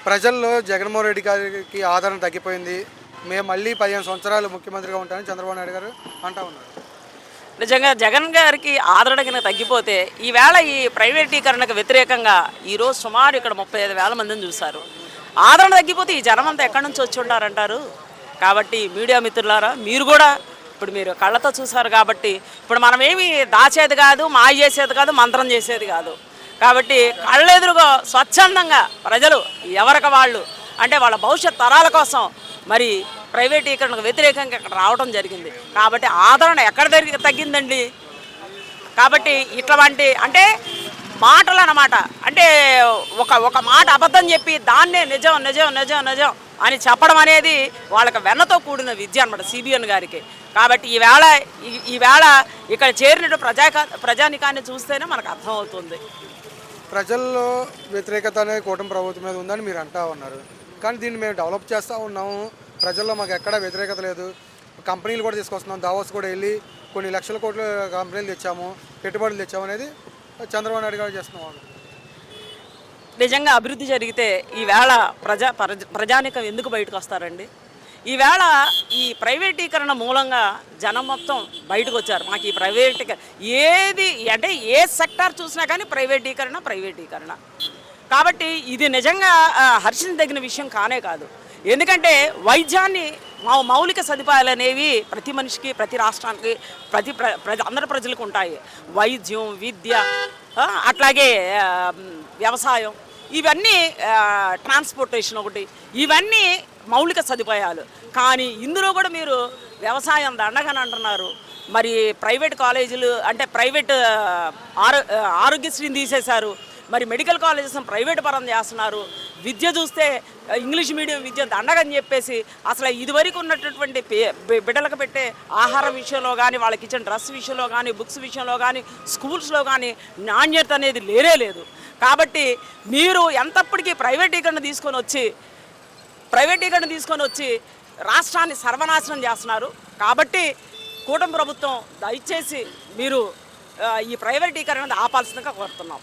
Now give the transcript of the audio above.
ప్రజల్లో జగన్మోహన్ రెడ్డి గారికి ఆదరణ తగ్గిపోయింది. మేము మళ్ళీ 15 సంవత్సరాలు ముఖ్యమంత్రిగా ఉంటానని చంద్రబాబు నాయుడు గారు అంటా ఉన్నారు. నిజంగా జగన్ గారికి ఆదరణ కింద తగ్గిపోతే ఈవేళ ఈ ప్రైవేటీకరణకు వ్యతిరేకంగా ఈరోజు సుమారు ఇక్కడ 35,000 మందిని చూశారు. ఆదరణ తగ్గిపోతే ఈ జనమంతా ఎక్కడి నుంచి వచ్చి ఉంటారంటారు. కాబట్టి మీడియా మిత్రులారా, మీరు కూడా ఇప్పుడు మీరు కళ్ళతో చూసారు కాబట్టి ఇప్పుడు మనం ఏమి దాచేది కాదు, మాయ చేసేది కాదు, మంత్రం చేసేది కాదు. కాబట్టి కళ్ళెదురుగా స్వచ్ఛందంగా ప్రజలు ఎవరికి వాళ్ళు అంటే వాళ్ళ భవిష్యత్ తరాల కోసం మరి ప్రైవేటీకరణకు వ్యతిరేకంగా ఇక్కడ రావడం జరిగింది. కాబట్టి ఆదరణ ఎక్కడ తగ్గిందండి. కాబట్టి ఇట్లాంటి అంటే మాటలు అన్నమాట, అంటే ఒక మాట అబద్ధం చెప్పి దాన్నే నిజం నిజం నిజం నిజం అని చెప్పడం అనేది వాళ్ళకి వెన్నతో కూడిన విద్య అనమాట సిబిఎన్ గారికి. కాబట్టి ఈవేళ ఇక్కడ చేరినట్టు ప్రజానికాన్ని చూస్తేనే మనకు అర్థమవుతుంది. ప్రజల్లో వ్యతిరేకత అనేది కూటమి ప్రభుత్వం మీద ఉందని మీరు అంటా ఉన్నారు. కానీ దీన్ని మేము డెవలప్ చేస్తూ ఉన్నాము. ప్రజల్లో మాకు ఎక్కడా వ్యతిరేకత లేదు. కంపెనీలు కూడా తీసుకొస్తున్నాం. దావోస్ కూడా వెళ్ళి కొన్ని లక్షల కోట్ల కంపెనీలు తెచ్చాము, పెట్టుబడులు తెచ్చాము అనేది చంద్రబాబు నాయుడు గారు చేస్తున్నాం. నిజంగా అభివృద్ధి జరిగితే ఈవేళ ప్రజానికం ఎందుకు బయటకు వస్తారండి? ఈవేళ ఈ ప్రైవేటీకరణ మూలంగా జనం మొత్తం బయటకు వచ్చారు. మాకు ఈ ఏది అంటే ఏ సెక్టార్ చూసినా కానీ ప్రైవేటీకరణ. కాబట్టి ఇది నిజంగా హర్షించదగిన విషయం కానే కాదు. ఎందుకంటే వైద్యాన్ని మౌలిక సదుపాయాలు అనేవి ప్రతి మనిషికి, ప్రతి రాష్ట్రానికి, అందరి ప్రజలకు ఉంటాయి. వైద్యం, విద్య, అట్లాగే వ్యవసాయం, ఇవన్నీ ట్రాన్స్పోర్టేషన్ ఒకటి, ఇవన్నీ మౌలిక సదుపాయాలు. కానీ ఇందులో కూడా మీరు వ్యవసాయం దండగని అంటున్నారు. మరి ప్రైవేట్ కాలేజీలు అంటే ప్రైవేట్ ఆరోగ్యశ్రీని తీసేశారు. మరి మెడికల్ కాలేజెస్ ప్రైవేట్ పరం చేస్తున్నారు. విద్య చూస్తే ఇంగ్లీష్ మీడియం విద్య దండగని చెప్పేసి అసలు ఇదివరకు ఉన్నటువంటి బిడ్డలకు పెట్టే ఆహార విషయంలో కానీ, వాళ్ళకి ఇచ్చిన డ్రెస్ విషయంలో కానీ, బుక్స్ విషయంలో కానీ, స్కూల్స్లో కానీ నాణ్యత అనేది లేదు. కాబట్టి మీరు ఎంతప్పటికీ ప్రైవేటీకరణ తీసుకొని వచ్చి రాష్ట్రాన్ని సర్వనాశనం చేస్తున్నారు. కాబట్టి కూటమి ప్రభుత్వం దయచేసి మీరు ఈ ప్రైవేటీకరణ ఆపాల్సిందిగా కోరుతున్నాం.